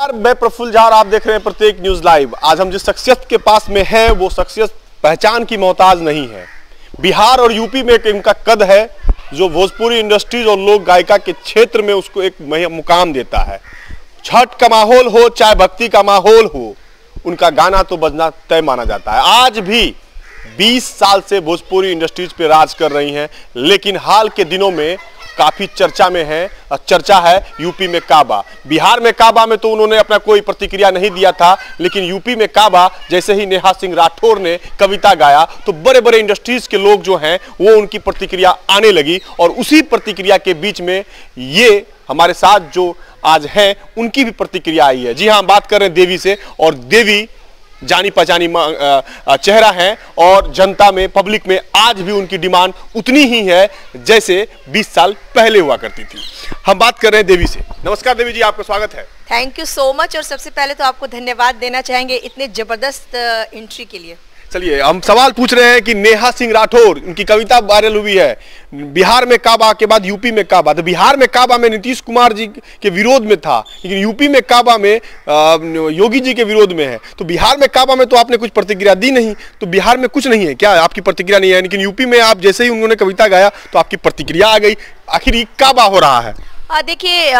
मैं प्रफुल्ल झा और आप देख रहे हैं प्रत्येक न्यूज लाइव। आज हम जिस शख्सियत के पास में हैं वो शख्सियत पहचान की मोहताज नहीं है। बिहार और यूपी में एक इनका कद है जो भोजपुरी इंडस्ट्रीज और लोक गायिका के क्षेत्र में उसको एक मुकाम देता है। छठ का माहौल हो चाहे भक्ति का माहौल हो, उनका गाना तो बजना तय माना जाता है। आज भी 20 साल से भोजपुरी इंडस्ट्रीज पे राज कर रही हैं, लेकिन हाल के दिनों में काफी चर्चा में है। चर्चा है यूपी में काबा। बिहार में काबा में तो उन्होंने अपना कोई प्रतिक्रिया नहीं दिया था, लेकिन यूपी में काबा जैसे ही नेहा सिंह राठौर ने कविता गाया तो बड़े बड़े इंडस्ट्रीज के लोग जो हैं वो उनकी प्रतिक्रिया आने लगी, और उसी प्रतिक्रिया के बीच में ये हमारे साथ जो आज हैं उनकी भी प्रतिक्रिया आई है। जी हाँ, बात कर रहे हैं देवी से, और देवी जानी पहचानी चेहरा है और जनता में, पब्लिक में आज भी उनकी डिमांड उतनी ही है जैसे 20 साल पहले हुआ करती थी। हम बात कर रहे हैं देवी से। नमस्कार देवी जी, आपका स्वागत है। Thank you so much. और सबसे पहले तो आपको धन्यवाद देना चाहेंगे इतने जबरदस्त एंट्री के लिए। चलिए, हम सवाल पूछ रहे हैं कि नेहा सिंह राठौर, उनकी कविता वायरल हुई है, बिहार में काबा के बाद यूपी में काबा। तो बिहार में काबा में नीतीश कुमार जी के विरोध में था, लेकिन यूपी में काबा में योगी जी के विरोध में है। तो बिहार में काबा में तो आपने कुछ प्रतिक्रिया दी नहीं, तो बिहार में कुछ नहीं है क्या, आपकी प्रतिक्रिया नहीं है, लेकिन यूपी में आप जैसे ही उन्होंने कविता गाया तो आपकी प्रतिक्रिया आ गई। आखिर ये काबा हो रहा है? देखिए,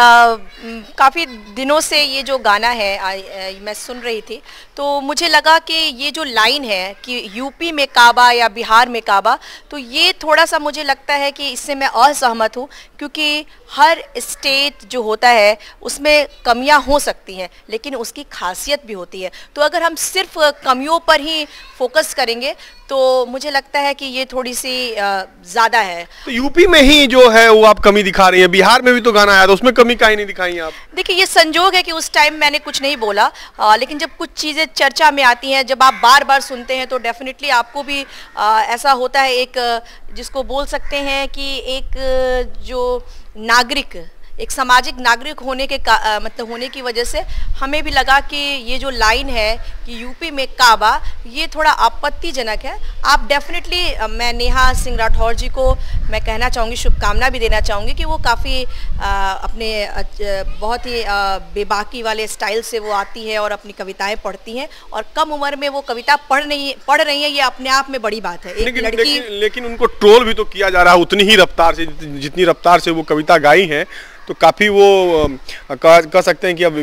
काफ़ी दिनों से ये जो गाना है मैं सुन रही थी, तो मुझे लगा कि ये जो लाइन है कि यूपी में काबा या बिहार में काबा, तो ये थोड़ा सा मुझे लगता है कि इससे मैं असहमत हूँ, क्योंकि हर स्टेट जो होता है उसमें कमियां हो सकती हैं, लेकिन उसकी खासियत भी होती है। तो अगर हम सिर्फ कमियों पर ही फोकस करेंगे तो मुझे लगता है कि ये थोड़ी सी ज़्यादा है। तो यूपी में ही जो है वो आप कमी दिखा रही हैं, बिहार में भी तो गाना आया था, उसमें कमी काहे नहीं दिखाई आप? देखिए, ये संजोग है कि उस टाइम मैंने कुछ नहीं बोला, लेकिन जब कुछ चीज़ें चर्चा में आती हैं, जब आप बार बार सुनते हैं तो डेफिनेटली आपको भी ऐसा होता है, एक जिसको बोल सकते हैं कि एक जो नागरिक, एक सामाजिक नागरिक होने के मतलब होने की वजह से हमें भी लगा कि ये जो लाइन है कि यूपी में काबा, ये थोड़ा आपत्तिजनक है। आप डेफिनेटली, मैं नेहा सिंह राठौर जी को मैं कहना चाहूँगी, शुभकामना भी देना चाहूँगी कि वो काफ़ी अपने बहुत ही बेबाकी वाले स्टाइल से वो आती है और अपनी कविताएं पढ़ती हैं, और कम उम्र में वो कविता पढ़ रही है, ये अपने आप में बड़ी बात है। एक लड़की, लेकिन उनको ट्रोल भी तो किया जा रहा है उतनी ही रफ्तार से, जितनी रफ्तार से वो कविता गाई है, तो काफ़ी वो कह सकते हैं कि अब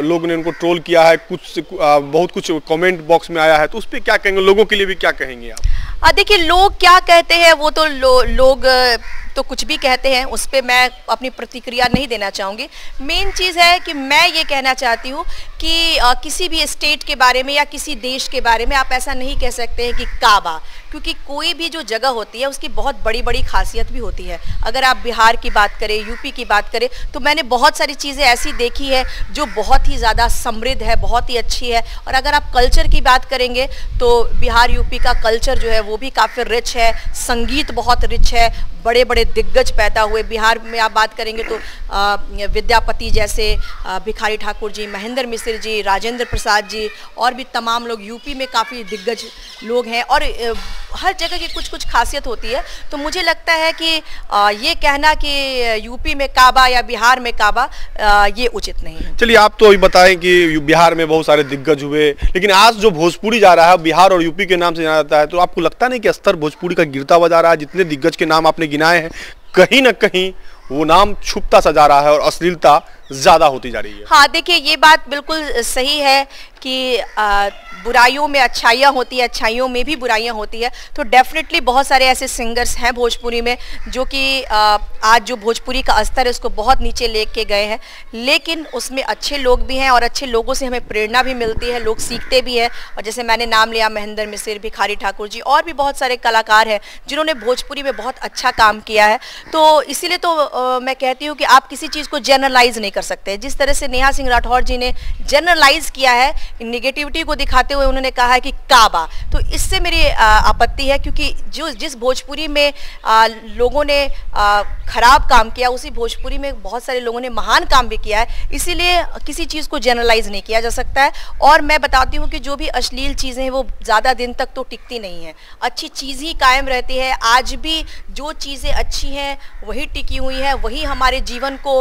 लोगों ने उनको ट्रोल किया है, बहुत कुछ कमेंट बॉक्स में आया है, तो उस पर क्या कहेंगे, लोगों के लिए भी क्या कहेंगे आप? देखिए, लोग क्या कहते हैं वो तो लोग तो कुछ भी कहते हैं, उस पर मैं अपनी प्रतिक्रिया नहीं देना चाहूँगी। मेन चीज़ है कि मैं ये कहना चाहती हूँ कि किसी भी स्टेट के बारे में या किसी देश के बारे में आप ऐसा नहीं कह सकते हैं कि काबा, क्योंकि कोई भी जो जगह होती है उसकी बहुत बड़ी बड़ी खासियत भी होती है। अगर आप बिहार की बात करें, यूपी की बात करें, तो मैंने बहुत सारी चीज़ें ऐसी देखी है जो बहुत ही ज़्यादा समृद्ध है, बहुत ही अच्छी है। और अगर आप कल्चर की बात करेंगे तो बिहार यूपी का कल्चर जो है वो भी काफ़ी रिच है, संगीत बहुत रिच है, बड़े बड़े दिग्गज पैदा हुए। बिहार में आप बात करेंगे तो विद्यापति जैसे, भिखारी ठाकुर जी, महेंद्र मिश्र जी, राजेंद्र प्रसाद जी, और भी तमाम लोग यूपी में काफ़ी दिग्गज लोग हैं, और हर जगह की कुछ कुछ खासियत होती है। तो मुझे लगता है कि ये कहना कि यूपी में काबा या बिहार में काबा, ये उचित नहीं है। चलिए, आप तो अभी बताएं कि बिहार में बहुत सारे दिग्गज हुए, लेकिन आज जो भोजपुरी जा रहा है बिहार और यूपी के नाम से जाना जाता है, तो आपको लगता नहीं कि स्तर भोजपुरी का गिरता हुआ जा रहा है? जितने दिग्गज के नाम आपने गिनाए हैं, कहीं ना कहीं वो नाम छुपता सा जा रहा है और अश्लीलता ज़्यादा होती जा रही है। हाँ, देखिए, ये बात बिल्कुल सही है कि बुराइयों में अच्छाइयाँ होती है, अच्छाइयों में भी बुराइयाँ होती है। तो डेफिनेटली बहुत सारे ऐसे सिंगर्स हैं भोजपुरी में जो कि आज जो भोजपुरी का स्तर है उसको बहुत नीचे लेके गए हैं, लेकिन उसमें अच्छे लोग भी हैं और अच्छे लोगों से हमें प्रेरणा भी मिलती है, लोग सीखते भी हैं। और जैसे मैंने नाम लिया महेंद्र मिश्र, भिखारी ठाकुर जी, और भी बहुत सारे कलाकार हैं जिन्होंने भोजपुरी में बहुत अच्छा काम किया है। तो इसीलिए तो मैं कहती हूँ कि आप किसी चीज़ को जनरलाइज नहीं कर सकते। जिस तरह से नेहा सिंह राठौर जी ने जनरलाइज किया है, निगेटिविटी को दिखाते हुए उन्होंने कहा है कि काबा, तो इससे मेरी आपत्ति है, क्योंकि जिस भोजपुरी में लोगों ने खराब काम किया, उसी भोजपुरी में बहुत सारे लोगों ने महान काम भी किया है। इसीलिए किसी चीज़ को जनरलाइज नहीं किया जा सकता है। और मैं बताती हूँ कि जो भी अश्लील चीज़ें हैं वो ज़्यादा दिन तक तो टिकती नहीं है, अच्छी चीज़ ही कायम रहती है। आज भी जो चीज़ें अच्छी हैं वही टिकी हुई हैं, वही हमारे जीवन को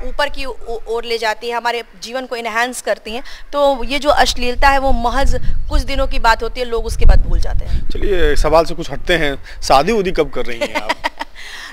ऊपर ऊपर की ओर ले जाती है, हमारे जीवन को इनहेंस करती हैं। तो ये जो अश्लीलता है वो महज कुछ दिनों की बात होती है, लोग उसके बाद भूल जाते हैं। चलिए सवाल से कुछ हटते हैं, शादी उदी कब कर रही हैं आप?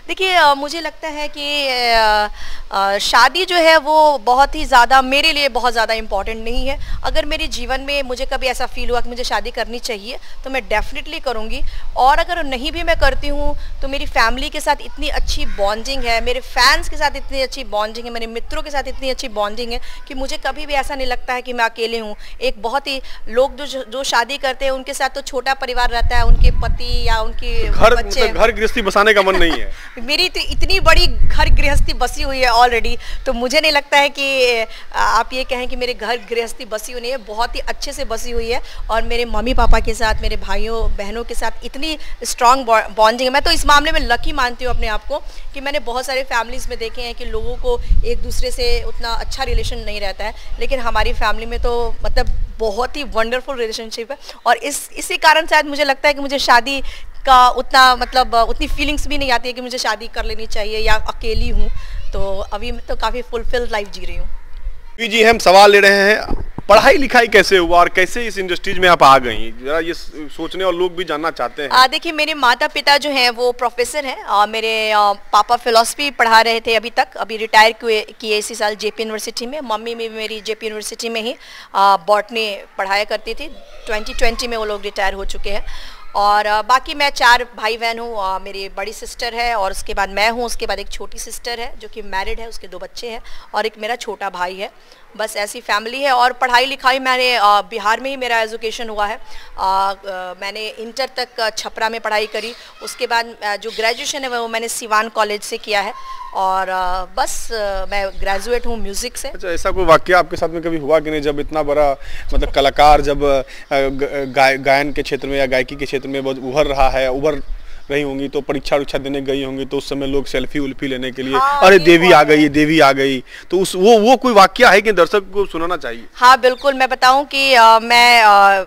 देखिए मुझे लगता है कि शादी जो है वो बहुत ही ज़्यादा मेरे लिए बहुत ज़्यादा इम्पॉर्टेंट नहीं है। अगर मेरे जीवन में मुझे कभी ऐसा फील हुआ कि मुझे शादी करनी चाहिए तो मैं डेफिनेटली करूँगी, और अगर नहीं भी मैं करती हूँ तो मेरी फैमिली के साथ इतनी अच्छी बॉन्डिंग है, मेरे फैंस के साथ इतनी अच्छी बॉन्डिंग है, मेरे मित्रों के साथ इतनी अच्छी बॉन्डिंग है कि मुझे कभी भी ऐसा नहीं लगता है कि मैं अकेले हूँ। एक बहुत ही लोग जो शादी करते हैं उनके साथ तो छोटा परिवार रहता है, उनके पति या उनके बच्चे, घर गृहस्थी बसाने का मन नहीं है। मेरी तो इतनी बड़ी घर गृहस्थी बसी हुई है ऑलरेडी, तो मुझे नहीं लगता है कि आप ये कहें कि मेरे घर गृहस्थी बसी हुई नहीं है, बहुत ही अच्छे से बसी हुई है। और मेरे मम्मी पापा के साथ, मेरे भाइयों बहनों के साथ इतनी स्ट्रांग बॉन्डिंग है। मैं तो इस मामले में लकी मानती हूँ अपने आप को कि मैंने बहुत सारे फैमिलीज़ में देखे हैं कि लोगों को एक दूसरे से उतना अच्छा रिलेशन नहीं रहता है, लेकिन हमारी फैमिली में तो मतलब बहुत ही वंडरफुल रिलेशनशिप है। और इसी कारण शायद मुझे लगता है कि मुझे शादी का उतना मतलब उतनी फीलिंग्स भी नहीं आती है कि मुझे शादी कर लेनी चाहिए या अकेली हूँ। तो अभी मैं तो काफ़ी फुलफिल लाइफ जी रही हूँ। जी हम सवाल ले रहे हैं, पढ़ाई लिखाई कैसे हुआ और कैसे इस इंडस्ट्रीज में आप आ गई, जरा ये सोचने और लोग भी जानना चाहते हैं। देखिए मेरे माता पिता जो हैं वो प्रोफेसर हैं। मेरे पापा फिलॉसफी पढ़ा रहे थे अभी रिटायर किए इसी साल जेपी यूनिवर्सिटी में। मम्मी भी मेरी जेपी यूनिवर्सिटी में ही बॉटनी पढ़ाया करती थी। 2020 में वो लोग रिटायर हो चुके हैं। और बाकी मैं 4 भाई बहन हूँ। मेरी बड़ी सिस्टर है और उसके बाद मैं हूँ, उसके बाद एक छोटी सिस्टर है जो कि मैरिड है, उसके 2 बच्चे हैं, और एक मेरा छोटा भाई है। बस ऐसी फैमिली है। और पढ़ाई लिखाई मैंने बिहार में ही मेरा एजुकेशन हुआ है। मैंने इंटर तक छपरा में पढ़ाई करी, उसके बाद जो ग्रेजुएशन है वो मैंने सिवान कॉलेज से किया है। और बस मैं ग्रेजुएट हूँ म्यूज़िक से। अच्छा, ऐसा कोई वाकया आपके साथ में कभी हुआ कि नहीं, जब इतना बड़ा मतलब कलाकार जब गायन के क्षेत्र में या गायकी के क्षेत्र में बहुत उभर रही होंगी, तो परीक्षा देने गई होंगी, तो उस समय लोग सेल्फी उल्फी लेने के लिए अरे देवी आ गई, देवी आ गई, तो उस वो कोई वाकया है कि दर्शक को सुनाना चाहिए? हाँ बिल्कुल, मैं बताऊं कि मैं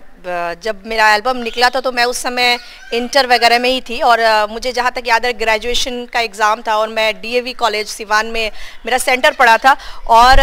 जब मेरा एल्बम निकला था तो मैं उस समय इंटर वगैरह में ही थी। और मुझे जहाँ तक याद है ग्रेजुएशन का एग्ज़ाम था और मैं डीएवी कॉलेज सिवान में मेरा सेंटर पड़ा था। और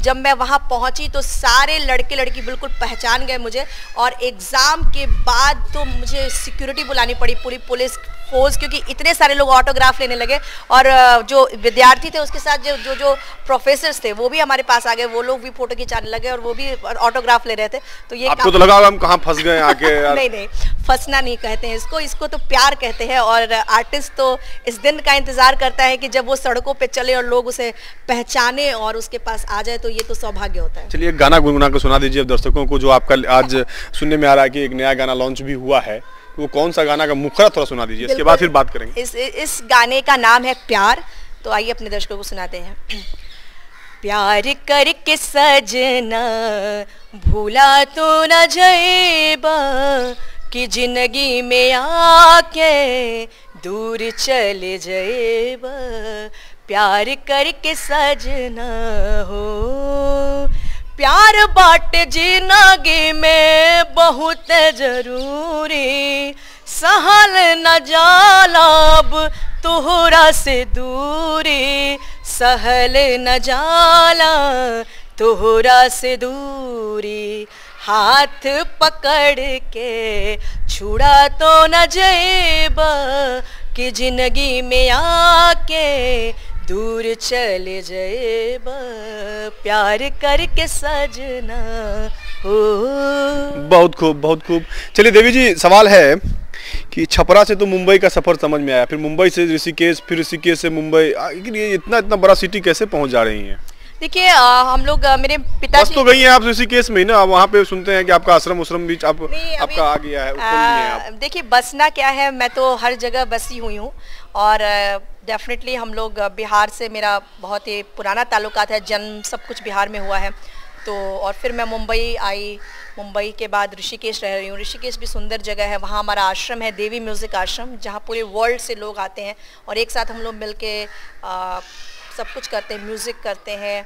जब मैं वहाँ पहुँची तो सारे लड़के लड़की बिल्कुल पहचान गए मुझे। और एग्ज़ाम के बाद तो मुझे सिक्योरिटी बुलानी पड़ी, पूरी पुलिस फोर्स, क्योंकि इतने सारे लोग ऑटोग्राफ लेने लगे। और जो विद्यार्थी थे उसके साथ जो प्रोफेसर्स थे वो भी हमारे पास आ गए, वो लोग भी फोटो खिंचाने लगे और वो भी ऑटोग्राफ ले रहे थे। तो ये आपको तो लगा हम कहाँ फंस गए आके यार। नहीं, फंसना नहीं कहते हैं इसको तो प्यार कहते हैं। और आर्टिस्ट तो इस दिन का इंतजार करता है कि जब वो सड़कों पे चले और लोग उसे पहचाने और उसके पास आ जाए, तो ये तो सौभाग्य होता है। चलिए एक गाना गुनगुना कर सुना दीजिए दर्शकों को, जो आपका आज सुनने में आ रहा है कि एक नया गाना लॉन्च भी हुआ है। वो कौन सा गाना का मुखरा थोड़ा सुना दीजिए, इसके बाद फिर बात करेंगे। इस गाने का नाम है प्यार। तो आइए अपने दर्शकों को सुनाते हैं। प्यार करके सजना भूला तो न जाएबा, कि जिंदगी में आके दूर चले जाएबा। प्यार करके सजना हो, प्यार बाटे जिंदगी में बहुत जरूरी। सहल न जाला अब तोहरा से दूरी, सहल न जाला तोहरा से दूरी। हाथ पकड़ के छुड़ा तो न जाएबा, कि जिंदगी में आके दूर चले जाएबा। प्यार करके सजना हो। बहुत खूब, बहुत खूब। चलिए देवी जी, सवाल है कि छपरा से तो मुंबई का सफर समझ में आया, फिर मुंबई से ऋषिकेश, फिर ऋषिकेश से मुंबई, ये इतना बड़ा सिटी कैसे पहुंच जा रही हैं? देखिए हम लोग मेरे पिताजी बस तो गई हैं आप ऋषिकेश में ही ना, वहाँ पे सुनते हैं कि आपका आश्रम भी आपका आ गया है। देखिए बसना क्या है, मैं तो हर जगह बसी हुई हूँ। और डेफिनेटली हम लोग बिहार से मेरा बहुत ही पुराना ताल्लुकात है, जन्म सब कुछ बिहार में हुआ है। तो और फिर मैं मुंबई आई, मुंबई के बाद ऋषिकेश रह रही हूँ। ऋषिकेश भी सुंदर जगह है, वहाँ हमारा आश्रम है देवी म्यूज़िक आश्रम, जहाँ पूरे वर्ल्ड से लोग आते हैं और एक साथ हम लोग मिल के सब कुछ करते हैं, म्यूज़िक करते हैं,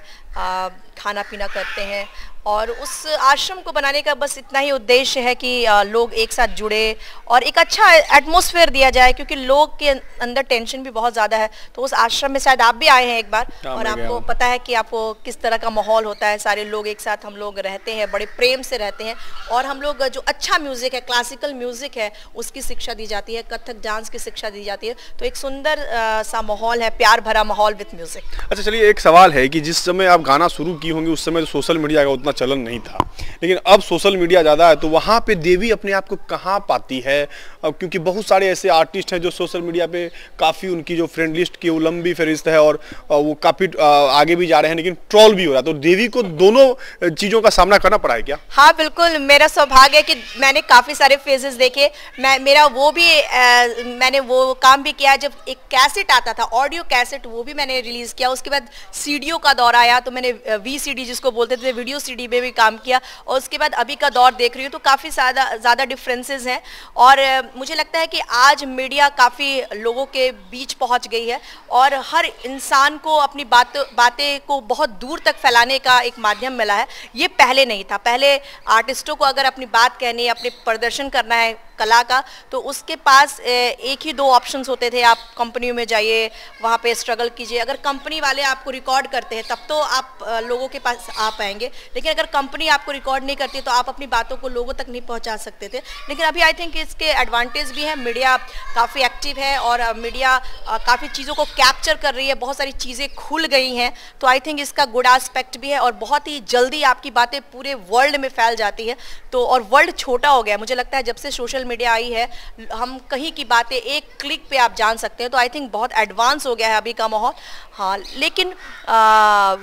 खाना पीना करते हैं, और उस आश्रम को बनाने का बस इतना ही उद्देश्य है कि लोग एक साथ जुड़े और एक अच्छा एटमॉस्फेयर दिया जाए, क्योंकि लोग के अंदर टेंशन भी बहुत ज़्यादा है। तो उस आश्रम में शायद आप भी आए हैं एक बार, और आपको पता है कि आपको किस तरह का माहौल होता है। सारे लोग एक साथ हम लोग रहते हैं, बड़े प्रेम से रहते हैं, और हम लोग जो अच्छा म्यूज़िक है, क्लासिकल म्यूज़िक है, उसकी शिक्षा दी जाती है, कथक डांस की शिक्षा दी जाती है। तो एक सुंदर सा माहौल है, प्यार भरा माहौल विथ म्यूज़िक। अच्छा चलिए, एक सवाल है कि जिस समय आप गाना शुरू की होंगी उस समय तो सोशल मीडिया का उतना चलन नहीं था, लेकिन अब सोशल मीडिया ज़्यादा है, तो वहाँ पे देवी अपने आप को कहाँ पाती है? क्योंकि बहुत सारे ऐसे आर्टिस्ट हैं जो सोशल मीडिया पे काफ़ी उनकी जो फ्रेंड लिस्ट की वो लंबी फहरिस्त है, और वो काफ़ी आगे भी जा रहे हैं, लेकिन ट्रोल भी हो रहा है। तो देवी को दोनों चीज़ों का सामना करना पड़ा है क्या? हाँ बिल्कुल, मेरा सौभाग्य है कि मैंने काफ़ी सारे फेजेस देखे। मैंने वो काम भी किया जब एक कैसेट आता था, ऑडियो कैसेट, वो भी मैंने रिलीज़ किया। उसके बाद सीडीओ का दौर आया, तो मैंने VCD जिसको बोलते थे, वीडियो CD में भी काम किया, और उसके बाद अभी का दौर देख रही हूँ तो काफ़ी ज़्यादा डिफरेंसेस हैं। और मुझे लगता है कि आज मीडिया काफ़ी लोगों के बीच पहुँच गई है, और हर इंसान को अपनी बातें को बहुत दूर तक फैलाने का एक माध्यम मिला है। ये पहले नहीं था। पहले आर्टिस्टों को अगर अपनी बात कहनी है, अपने प्रदर्शन करना है कला का, तो उसके पास एक ही 2 ऑप्शंस होते थे। आप कंपनी में जाइए, वहाँ पे स्ट्रगल कीजिए। अगर कंपनी वाले आपको रिकॉर्ड करते हैं तब तो आप लोगों के पास आ पाएंगे, लेकिन अगर कंपनी आपको रिकॉर्ड नहीं करती तो आप अपनी बातों को लोगों तक नहीं पहुँचा सकते थे। लेकिन अभी आई थिंक इसके एडवांटेज भी हैं। मीडिया काफ़ी एक्टिव है, और मीडिया काफ़ी चीज़ों को कैप्चर कर रही है, बहुत सारी चीज़ें खुल गई हैं। तो आई थिंक इसका गुड एस्पेक्ट भी है, और बहुत ही जल्दी आपकी बातें पूरे वर्ल्ड में फैल जाती है। तो और वर्ल्ड छोटा हो गया, मुझे लगता है जब से सोशल मीडिया आई है, हम कहीं की बातें एक क्लिक पे आप जान सकते हैं। तो आई थिंक बहुत एडवांस हो गया है अभी का माहौल। हाँ, लेकिन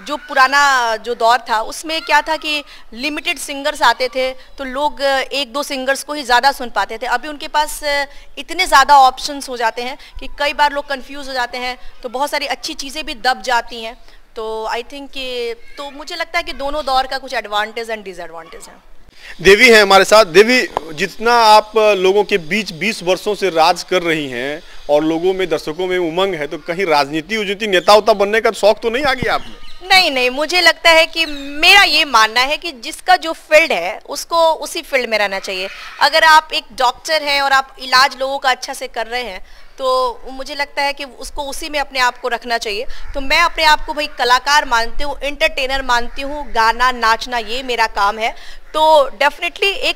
जो पुराना जो दौर था उसमें क्या था कि लिमिटेड सिंगर्स आते थे, तो लोग 1-2 सिंगर्स को ही ज़्यादा सुन पाते थे। अभी उनके पास इतने ज़्यादा ऑप्शंस हो जाते हैं कि कई बार लोग कंफ्यूज हो जाते हैं, तो बहुत सारी अच्छी चीज़ें भी दब जाती हैं। तो आई थिंक कि तो मुझे लगता है कि दोनों दौर का कुछ एडवांटेज एंड डिसएडवांटेज है। देवी है हमारे साथ। देवी, जितना आप लोगों के बीच 20 वर्षों से राज कर रही हैं और लोगों में, दर्शकों में उमंग है, तो कहीं राजनीति नेता उता बनने का शौक तो नहीं आ गया आप में? नहीं, मुझे लगता है कि मेरा ये मानना है कि जिसका जो फील्ड है उसको उसी फील्ड में रहना चाहिए। अगर आप एक डॉक्टर हैं और आप इलाज लोगों का अच्छा से कर रहे हैं, तो मुझे लगता है कि उसको उसी में अपने आप को रखना चाहिए। तो मैं अपने आप को भाई कलाकार मानती हूँ, एंटरटेनर मानती हूँ, गाना नाचना ये मेरा काम है। तो डेफिनेटली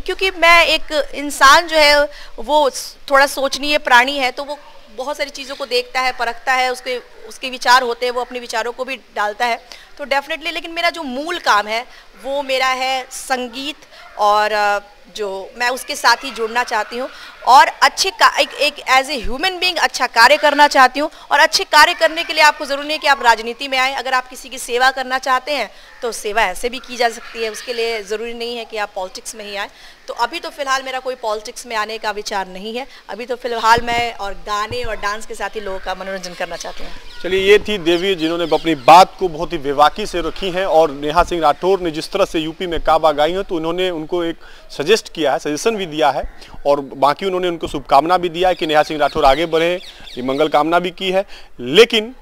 क्योंकि मैं एक इंसान जो है वो थोड़ा सोचनीय प्राणी है, तो वो बहुत सारी चीज़ों को देखता है, परखता है, उसके विचार होते हैं, वो अपने विचारों को भी डालता है। तो डेफिनेटली, लेकिन मेरा जो मूल काम है वो मेरा है संगीत, और जो मैं उसके साथ ही जुड़ना चाहती हूँ, और एक एज ए ह्यूमन बीइंग अच्छा कार्य करना चाहती हूँ। और अच्छे कार्य करने के लिए आपको ज़रूरी नहीं है कि आप राजनीति में आए। अगर आप किसी की सेवा करना चाहते हैं तो सेवा ऐसे भी की जा सकती है, उसके लिए ज़रूरी नहीं है कि आप पॉलिटिक्स में ही आए। तो अभी तो फ़िलहाल मेरा कोई पॉलिटिक्स में आने का विचार नहीं है। अभी तो फ़िलहाल मैं और गाने और डांस के साथ ही लोगों का मनोरंजन करना चाहती हूँ। चलिए, ये थी देवी जिन्होंने अपनी बात को बहुत ही बेबाकी से रखी है, और नेहा सिंह राठौर ने जिस तरह से यूपी में काबा गाई है, तो उन्होंने उनको एक सजेशन भी दिया है, और बाकी उन्होंने उनको शुभकामना भी दिया है कि नेहा सिंह राठौर आगे बढ़े, ये मंगल कामना भी की है। लेकिन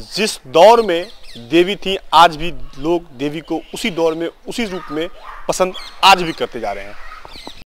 जिस दौर में देवी थी, आज भी लोग देवी को उसी दौर में, उसी रूप में पसंद आज भी करते जा रहे हैं।